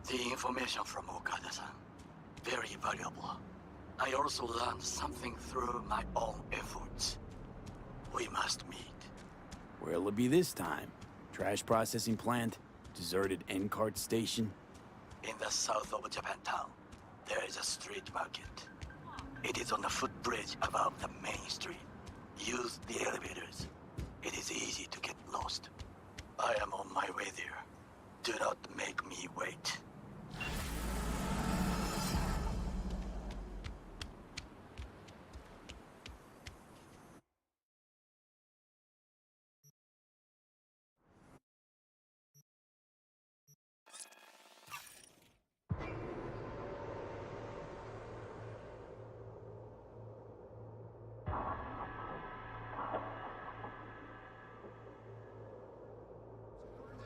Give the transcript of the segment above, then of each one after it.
The information from Okada-san, very valuable. I also learned something through my own efforts. We must meet. Where'll it be this time? Trash processing plant? Deserted N-cart station? In the south of Japantown, there is a street market. It is on the footbridge above the main street. Use the elevators. It is easy to get lost. I am on my way there. Do not make me wait.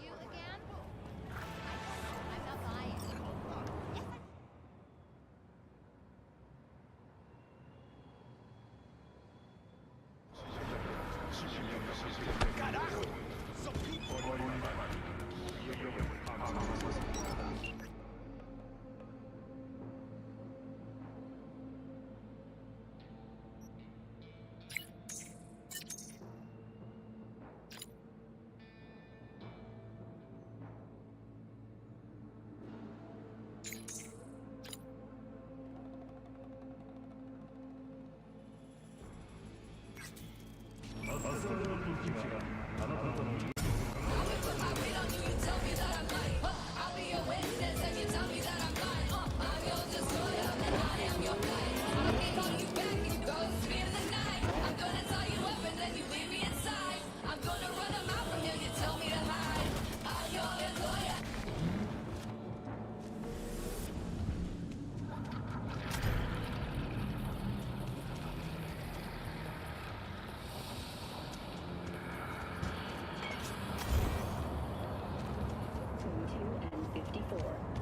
You again? I'm not buying.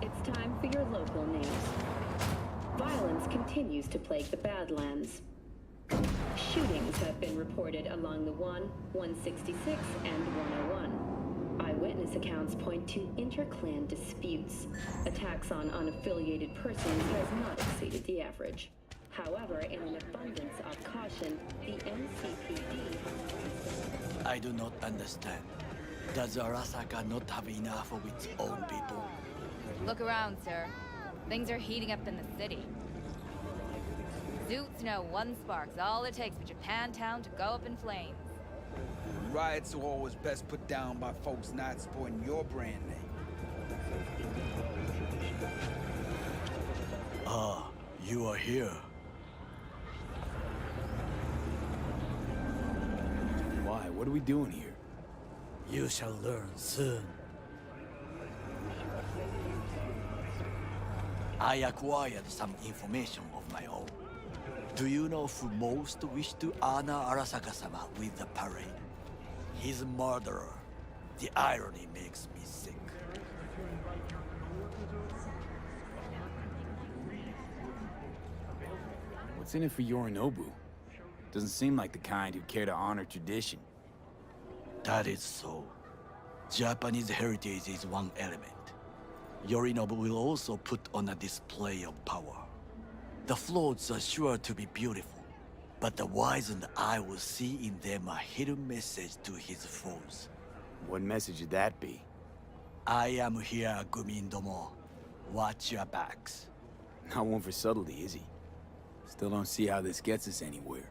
It's time for your local news. Violence continues to plague the Badlands. Shootings have been reported along the 166, and 101. Eyewitness accounts point to inter-clan disputes. Attacks on unaffiliated persons has not exceeded the average. However, in an abundance of caution, the NCPD... I do not understand. Does Arasaka not have enough of its own people? Look around, sir. Things are heating up in the city. Zoots know one spark's all it takes for Japantown to go up in flames. Riots are always best put down by folks not supporting your brand name. Ah, you are here. Why? What are we doing here? You shall learn soon. I acquired some information of my own. Do you know who most wished to honor Arasaka-sama with the parade? His murderer. The irony makes me sick. What's in it for Yorinobu? Doesn't seem like the kind who'd care to honor tradition. That is so. Japanese heritage is one element. Yorinobu will also put on a display of power. The floats are sure to be beautiful, but the wizened eye will see in them a hidden message to his foes. What message would that be? I am here, Gumindomo. Watch your backs. Not one for subtlety, is he? Still don't see how this gets us anywhere.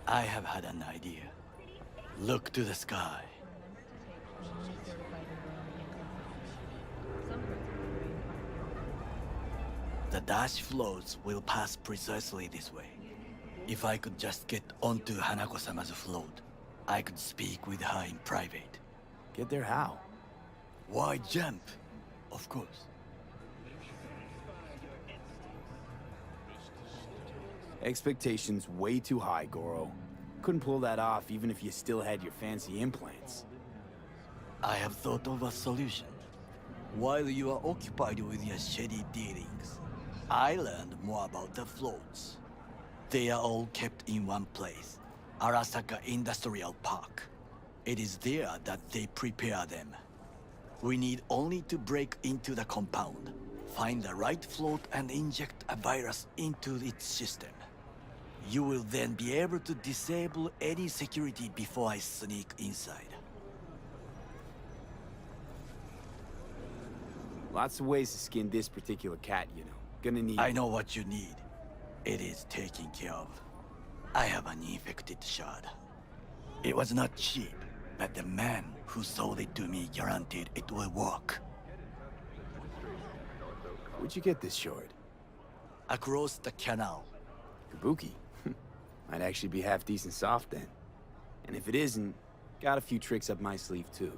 I have had an idea. Look to the sky. The dash floats will pass precisely this way. If I could just get onto Hanako-sama's float, I could speak with her in private. Get there how? Why jump? Of course. Expectations way too high, Goro. Couldn't pull that off even if you still had your fancy implants. I have thought of a solution. While you are occupied with your shady dealings, I learned more about the floats. They are all kept in one place, Arasaka Industrial Park. It is there that they prepare them. We need only to break into the compound, find the right float and inject a virus into its system. You will then be able to disable any security before I sneak inside. Lots of ways to skin this particular cat, you know. Gonna need... I know what you need. It is taken care of. I have an infected shard. It was not cheap, but the man who sold it to me guaranteed it will work. Where'd you get this shard? Across the canal. Kabuki? Might actually be half decent soft then. And if it isn't, got a few tricks up my sleeve too.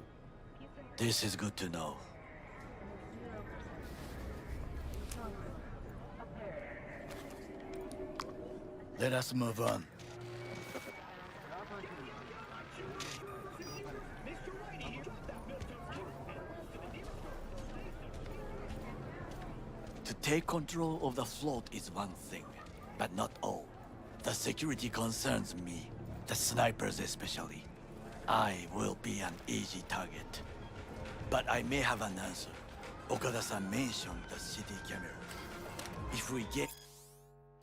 This is good to know. Let us move on. To take control of the float is one thing, but not all. The security concerns me, the snipers especially. I will be an easy target. But I may have an answer. Okada-san mentioned the city camera. If we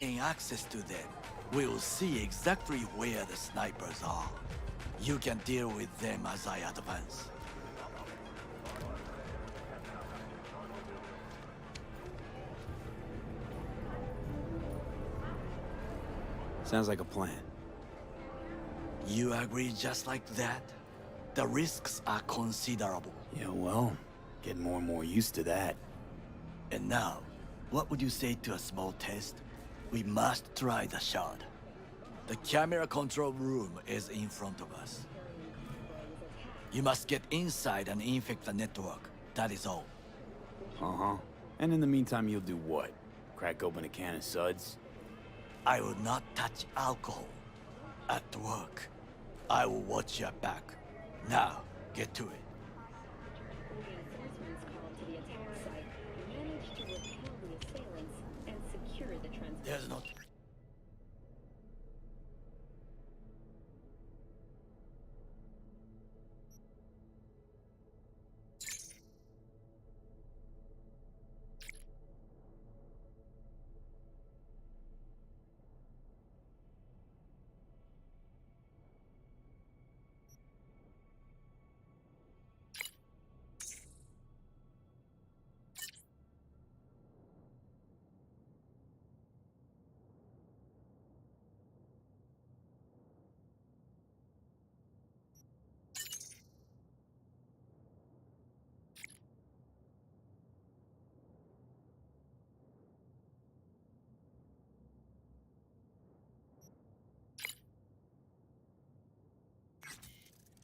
gain access to them, we will see exactly where the snipers are. You can deal with them as I advance. Sounds like a plan. You agree just like that? The risks are considerable. Yeah, well, getting more and more used to that. And now, what would you say to a small test? We must try the shard. The camera control room is in front of us. You must get inside and infect the network. That is all. Uh-huh. And in the meantime, you'll do what? Crack open a can of suds? I will not touch alcohol. At work, I will watch your back. Now, get to it. Reinforcements called to the attack site managed to repel the assailants and secure the transport. There's no...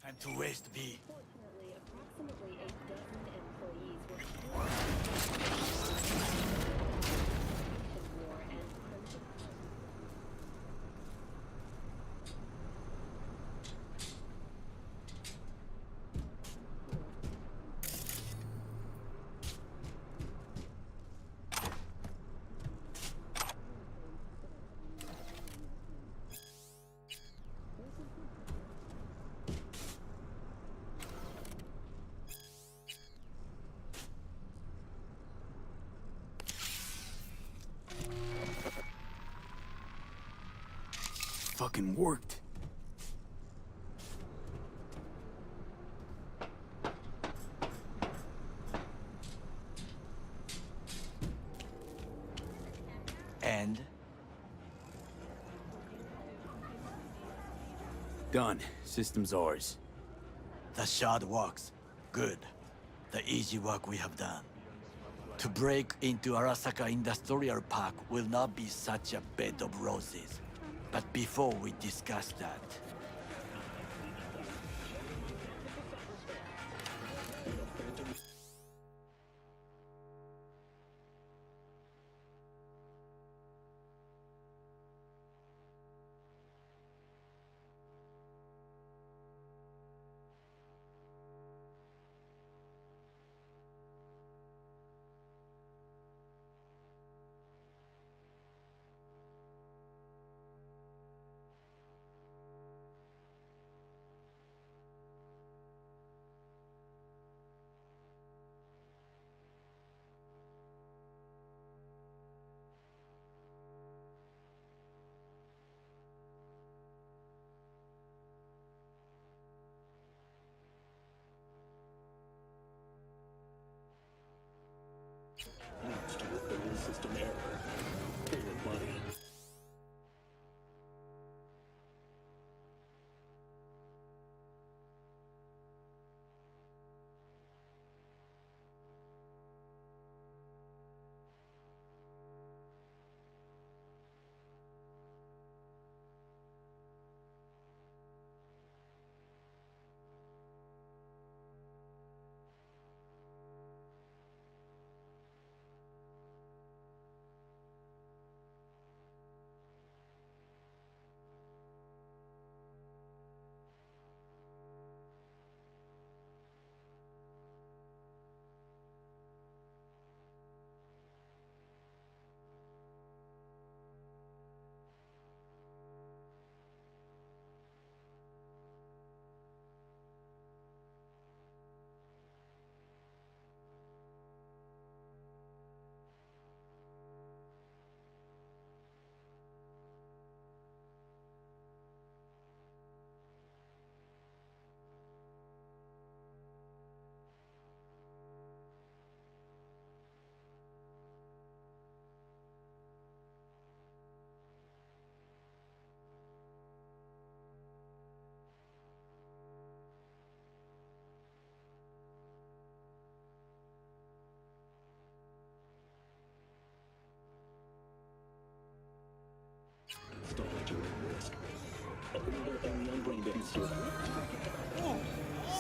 And to waste me. Fortunately, approximately a dozen employees were killed in war and primitive Fucking worked. And? Done. System's ours. The shard works. Good. The easy work we have done. To break into Arasaka Industrial Park will not be such a bed of roses. But before we discuss that...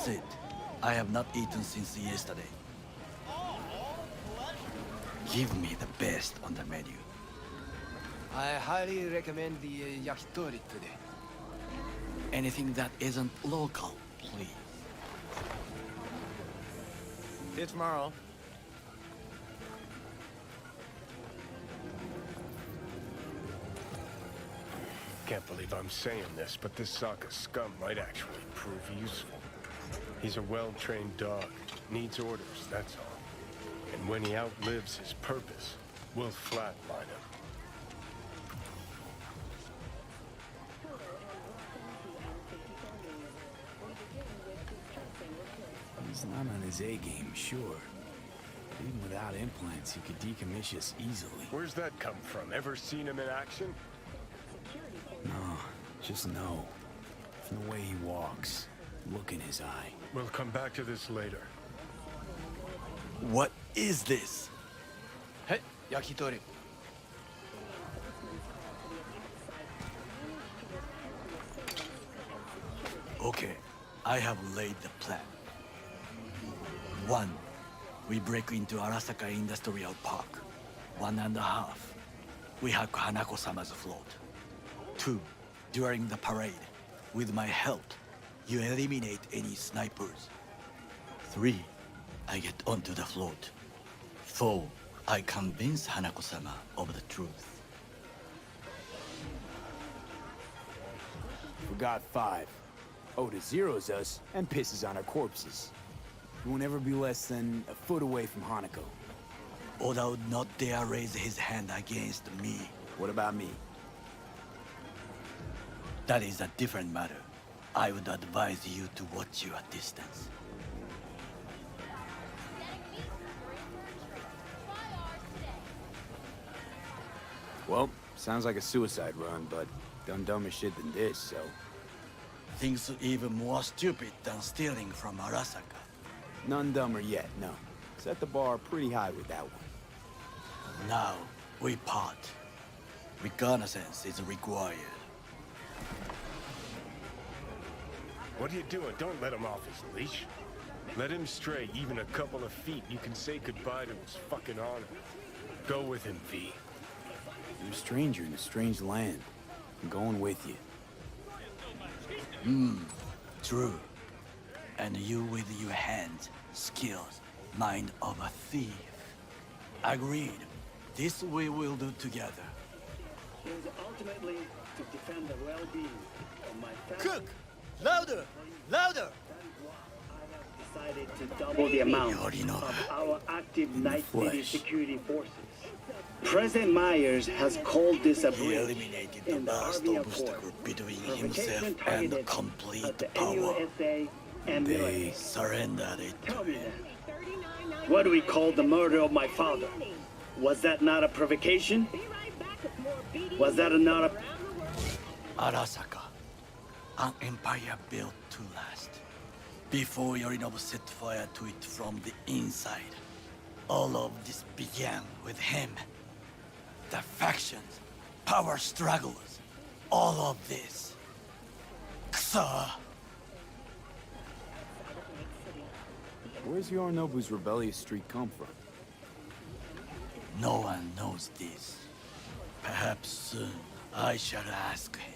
Sit. I have not eaten since yesterday. Give me the best on the menu. I highly recommend the yakitori today. Anything that isn't local, please. See you tomorrow. Can't believe I'm saying this, but this Sokka scum might actually prove useful. He's a well-trained dog. Needs orders, that's all. And when he outlives his purpose, we'll flatline him. He's not on his A-game, sure. Even without implants, he could decommission us easily. Where's that come from? Ever seen him in action? No, just no. From the way he walks, look in his eye. We'll come back to this later. What is this? Hey, yakitori. Okay, I have laid the plan. 1. We break into Arasaka Industrial Park. 1.5. We hack Hanako-sama's float. 2. During the parade, with my help, you eliminate any snipers. 3. I get onto the float. 4. I convince Hanako-sama of the truth. Forgot 5. Oda zeros us and pisses on our corpses. He won't ever be less than a foot away from Hanako. Oda would not dare raise his hand against me. What about me? That is a different matter. I would advise you to watch your distance. Well, sounds like a suicide run, but done dumber shit than this, so... Things even more stupid than stealing from Arasaka. None dumber yet, no. Set the bar pretty high with that one. Now, we part. Reconnaissance is required. What are you doing? Don't let him off his leash. Let him stray even a couple of feet. You can say goodbye to his fucking honor. Go with him, V. You're a stranger in a strange land. I'm going with you. True. And you with your hands, skills, mind of a thief. Agreed. This we will do together. It is ultimately to defend the well-being of my family. Cook! Louder! Louder! I have decided to double the amount Yorinobu. of our active Night City flesh. security forces. President Myers has called this a He breach eliminated the in the last Army obstacle Accord. between Provocation himself and targeted complete at the power. NUSA and military. Surrendered it to Tell me him. that. What do we call the murder of my father? Was that not a provocation? Was that not a... Arasaka, an empire built to last. Before Yorinobu set fire to it from the inside, all of this began with him. The factions, power struggles, all of this. Kusa! Where's Yorinobu's rebellious streak come from? No one knows this. Perhaps soon I shall ask him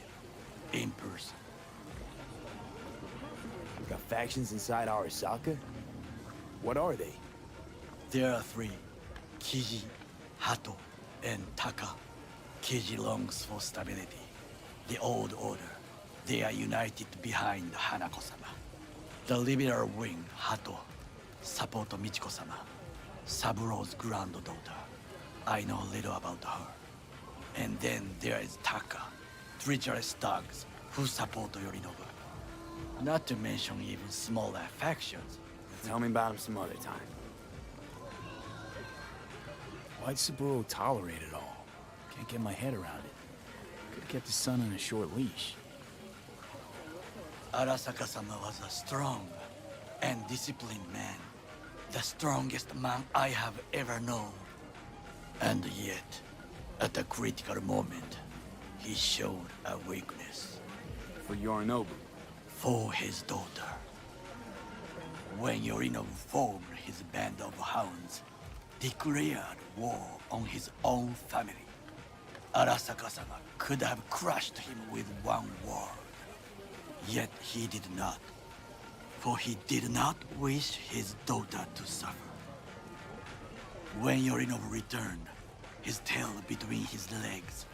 in person. We've got factions inside Arasaka? What are they? There are 3. Kiji, Hato, and Taka. Kiji longs for stability. The old order. They are united behind Hanako-sama. The liberal wing, Hato, support Michiko-sama, Saburo's granddaughter. I know little about her. And then there is Taka, treacherous thugs who support Yorinobu. Not to mention even smaller factions. Tell me about him some other time. Why'd Saburo tolerate it all? Can't get my head around it. Could've kept his son on a short leash. Arasaka-sama was a strong and disciplined man. The strongest man I have ever known. And yet, at a critical moment, he showed a weakness. For Yorinobu. for his daughter. When Yorinobu formed his band of hounds, declared war on his own family, Arasaka-sama could have crushed him with one word. Yet he did not, for he did not wish his daughter to suffer. When Yorinobu returned, his tail between his legs,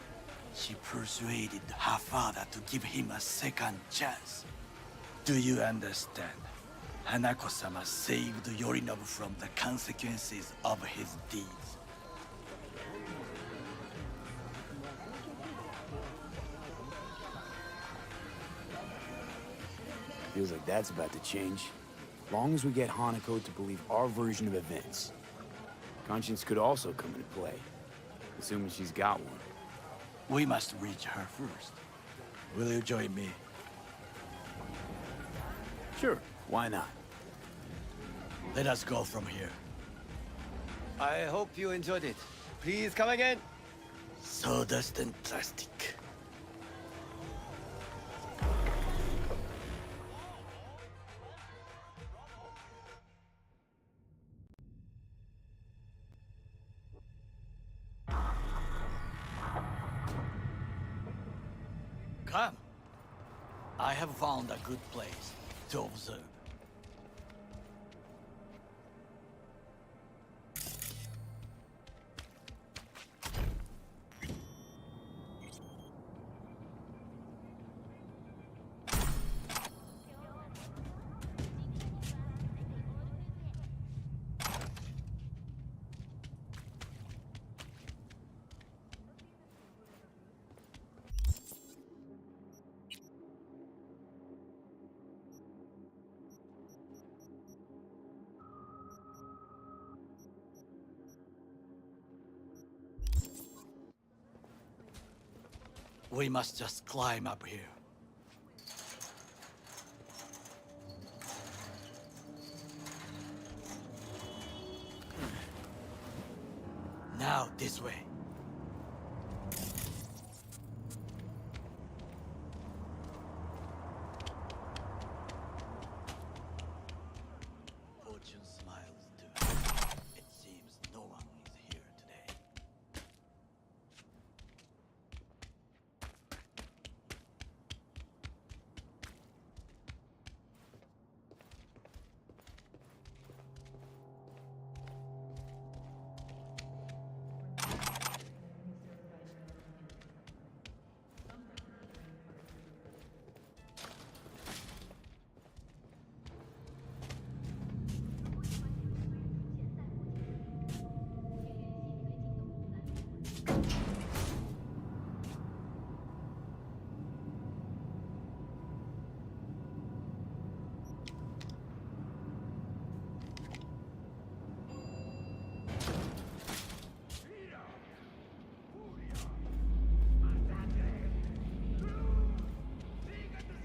she persuaded her father to give him a second chance. Do you understand? Hanako-sama saved Yorinobu from the consequences of his deeds. Feels like that's about to change. Long as we get Hanako to believe our version of events. Conscience could also come into play, assuming she's got one. We must reach her first. Will you join me? Sure, why not? Let us go from here. I hope you enjoyed it. Please come again. Sawdust and plastic. Come. I have found a good place to observe. We must just climb up here. Now, this way. Fortune smiles too. It seems no one is here today.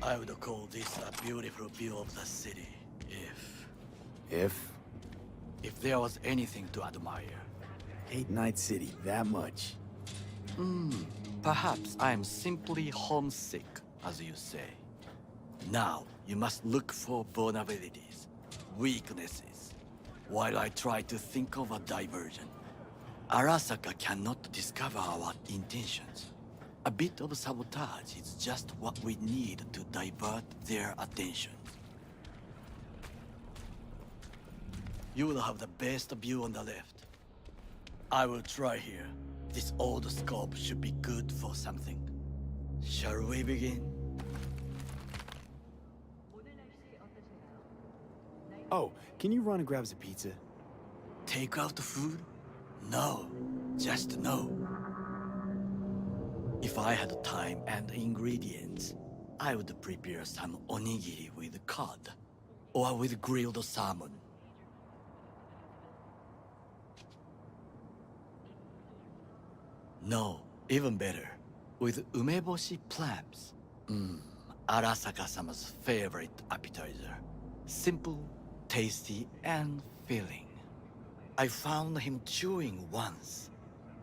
I would call this a beautiful view of the city, if there was anything to admire. Hate Night City that much. Perhaps I'm simply homesick, as you say. Now, you must look for vulnerabilities, weaknesses, while I try to think of a diversion. Arasaka cannot discover our intentions. A bit of sabotage is just what we need to divert their attention. You will have the best view on the left. I will try here. This old scope should be good for something. Shall we begin? Oh, can you run and grab us a pizza? Take out food? No, just no. If I had time and ingredients, I would prepare some onigiri with cod, or with grilled salmon. No, even better, with umeboshi clams. Arasaka-sama's favorite appetizer. Simple, tasty, and filling. I found him chewing once,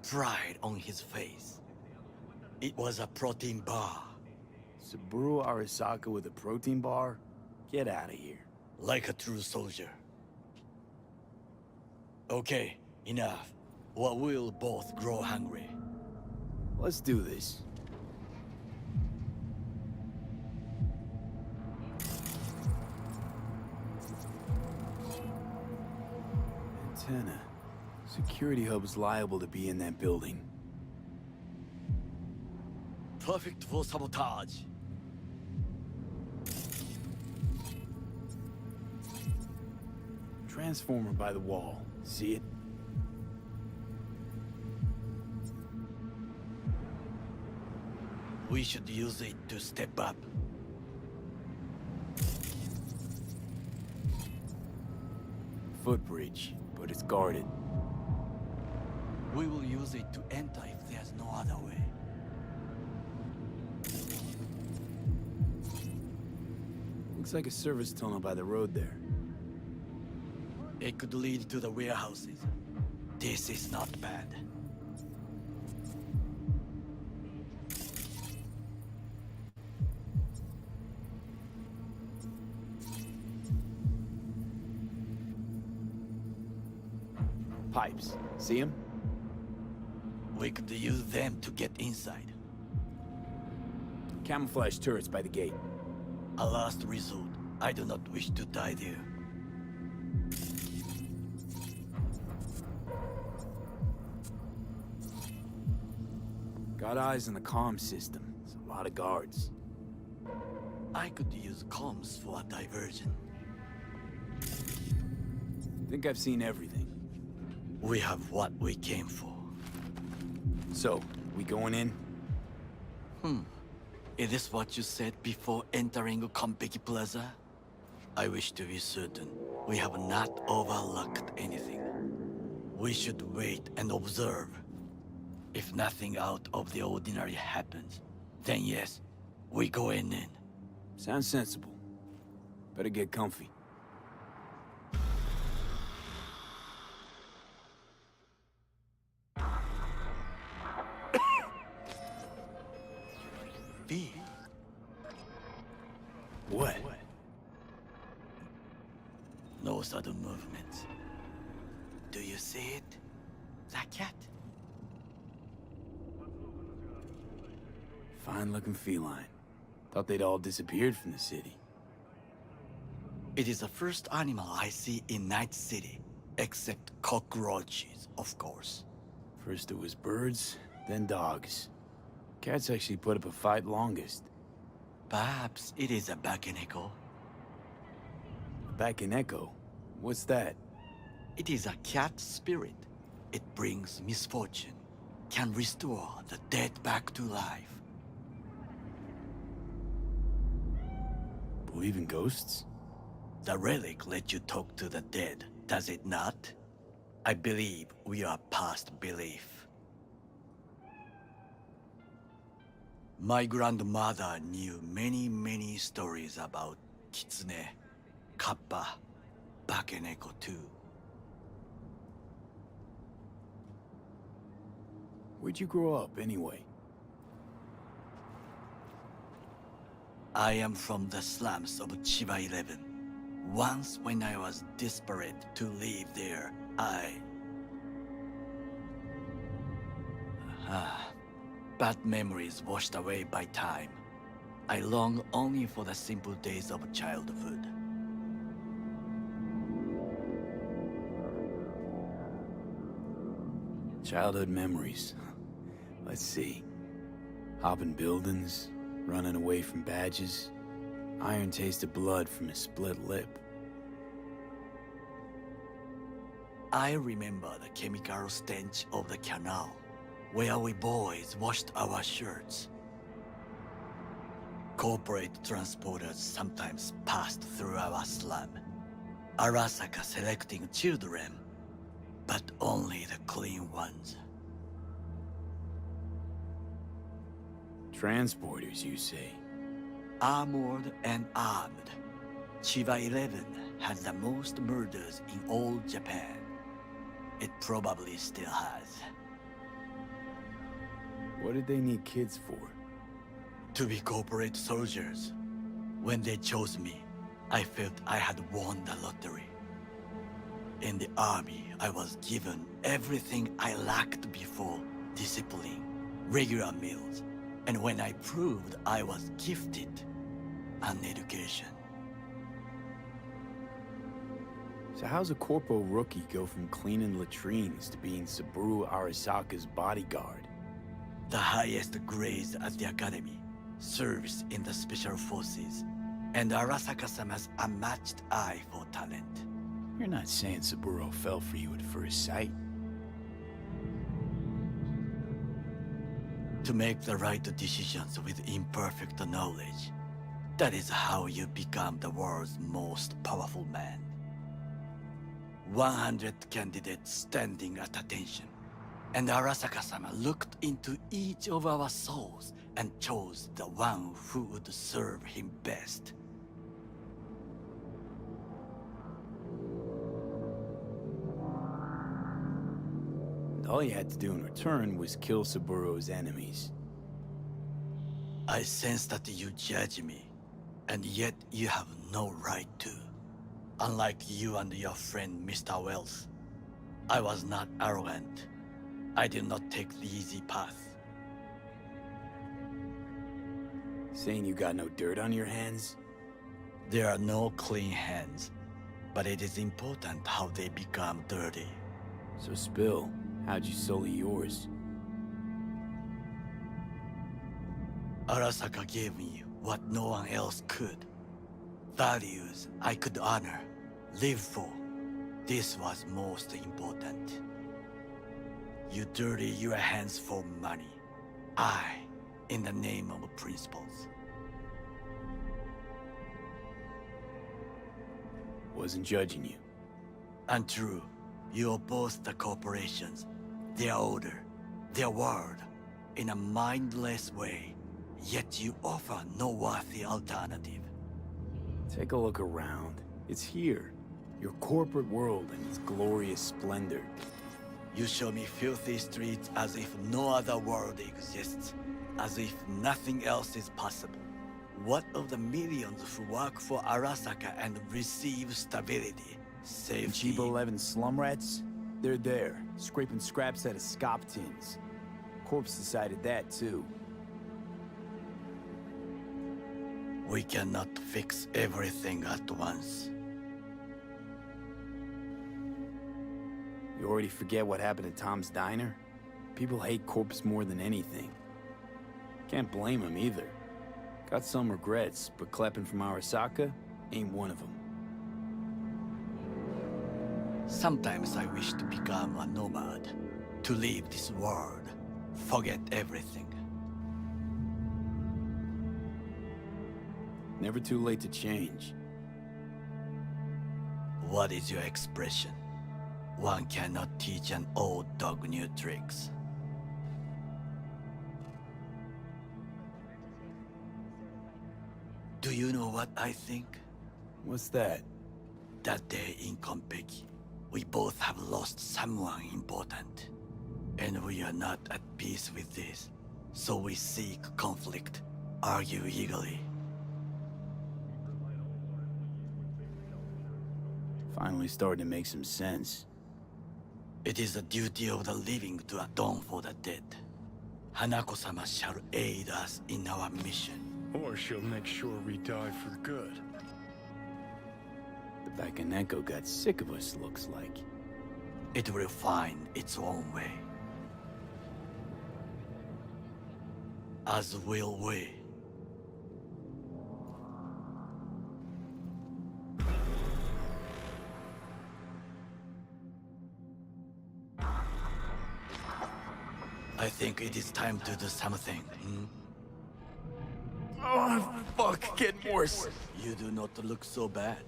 pride on his face. It was a protein bar. Saburo Arasaka with a protein bar? Get out of here. Like a true soldier. Okay, enough. Or we'll both grow hungry. Let's do this. Antenna. Security hub's liable to be in that building. Perfect for sabotage. Transformer by the wall. See it? We should use it to step up. Footbridge, but it's guarded. We will use it to enter if there's no other way. Looks like a service tunnel by the road there. It could lead to the warehouses. This is not bad. Pipes. See them? We could use them to get inside. Camouflage turrets by the gate. A last resort. I do not wish to die there. Got eyes on the comm system. There's a lot of guards. I could use comms for a diversion. Think I've seen everything. We have what we came for. So, we going in? Is this what you said before entering Konpeki Plaza? I wish to be certain we have not overlooked anything. We should wait and observe. If nothing out of the ordinary happens, then yes, we go in. Sounds sensible. Better get comfy. V. What? No sudden movements. Do you see it? That cat? Fine-looking feline. Thought they'd all disappeared from the city. It is the first animal I see in Night City, except cockroaches, of course. First it was birds, then dogs. Cats actually put up a fight longest. Perhaps it is a Bakeneko. Back in Echo. What's that? It is a cat spirit. It brings misfortune, can restore the dead back to life. Believe in ghosts? The relic let you talk to the dead, does it not? I believe we are past belief. My grandmother knew many stories about Kitsune, Kappa, Bakeneko too. Where'd you grow up, anyway? I am from the slums of Chiba 11. Once when I was desperate to live there, bad memories washed away by time. I long only for the simple days of childhood. Childhood memories. Let's see. Hopping buildings, running away from badges, iron tasted blood from a split lip. I remember the chemical stench of the canal, where we boys washed our shirts. Corporate transporters sometimes passed through our slum. Arasaka selecting children, but only the clean ones. Transporters, you say? Armored and armed. Chiba 11 has the most murders in all Japan. It probably still has. What did they need kids for? to be corporate soldiers. When they chose me, I felt I had won the lottery. In the army, I was given everything I lacked before: discipline, regular meals, and when I proved I was gifted, an education. So how's a corpo rookie go from cleaning latrines to being Saburo Arasaka's bodyguard? The highest grades at the academy, service in the special forces, and Arasaka-sama's unmatched eye for talent. You're not saying Saburo fell for you at first sight. To make the right decisions with imperfect knowledge, that is how you become the world's most powerful man. 100 candidates standing at attention, and Arasaka-sama looked into each of our souls and chose the one who would serve him best. And all you had to do in return was kill Saburo's enemies. I sense that you judge me, and yet you have no right to. Unlike you and your friend Mr. Wells, I was not arrogant. I did not take the easy path. Saying you got no dirt on your hands? There are no clean hands, but it is important how they become dirty. So spill, how'd you sully yours? Arasaka gave me what no one else could. Values I could honor, live for. This was most important. You dirty your hands for money. I, in the name of principles. Wasn't judging you. Untrue. You oppose the corporations, their order, their word, in a mindless way, yet you offer no worthy alternative. Take a look around. It's here. Your corporate world in its glorious splendor. You show me filthy streets as if no other world exists, as if nothing else is possible. What of the millions who work for Arasaka and receive stability, safety? Cheap 11 slum rats? They're there, scraping scraps out of scop tins. Corpse decided that too. We cannot fix everything at once. You already forget what happened at Tom's Diner? People hate Corpse more than anything. Can't blame him either. Got some regrets, but clapping from Arasaka ain't one of them. Sometimes I wish to become a nomad, to leave this world, forget everything. Never too late to change. What is your expression? One cannot teach an old dog new tricks. Do you know what I think? What's that? That day in Konpeki, we both have lost someone important. And we are not at peace with this. So we seek conflict, argue eagerly. Finally starting to make some sense. It is the duty of the living to atone for the dead. Hanako-sama shall aid us in our mission. Or she'll make sure we die for good. The Bakaneko got sick of us, looks like. It will find its own way. As will we. I think it is time to do something. Oh, fuck, getting worse. You do not look so bad.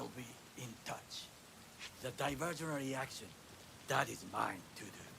I'll be in touch. The diversionary action, that is mine to do.